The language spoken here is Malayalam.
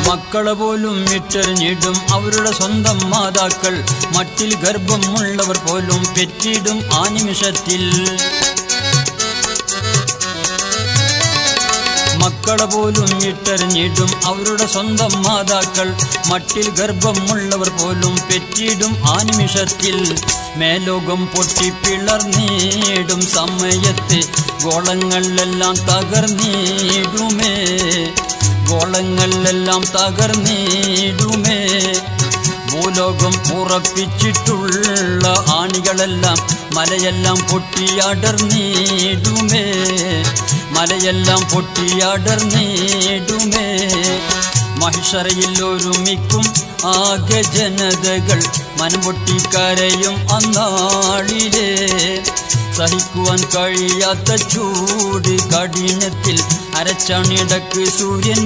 മക്കളെ പോലും ഇട്ടെറിഞ്ഞിടും അവരുടെ സ്വന്തം മാതാക്കൾ. മട്ടിൽ ഗർഭമുള്ളവർ പോലും പെറ്റിടും ആ നിമിഷത്തിൽ. മക്കളെ പോലും ഇട്ടെറിഞ്ഞിടും അവരുടെ സ്വന്തം മാതാക്കൾ. മട്ടിൽ ഗർഭമുള്ളവർ പോലും പെറ്റിടും ആ നിമിഷത്തിൽ. മേലോകം പൊട്ടിപ്പിളർന്നിടും സമയത്ത് ഗോളങ്ങളെല്ലാം തകർന്നിടുമേ, ഗോളങ്ങളെല്ലാം തകർന്നിടുമേ. ഭൂലോകം ഉറപ്പിച്ചിട്ടുള്ള ആണികളെല്ലാം മലയെല്ലാം പൊട്ടിയടർന്നിടുമേ, മലയെല്ലാം പൊട്ടിയടർന്നിടുമേ. മഹിഷറയിൽ ഒരുമിക്കും ആകെ ജനതകൾ മനം പൊട്ടിക്കരയും അന്നാളിലേ. സഹിക്കുവാൻ കഴിയാത്ത ചൂട് കഠിനത്തിൽ അരച്ചണിടക്ക് സൂര്യൻ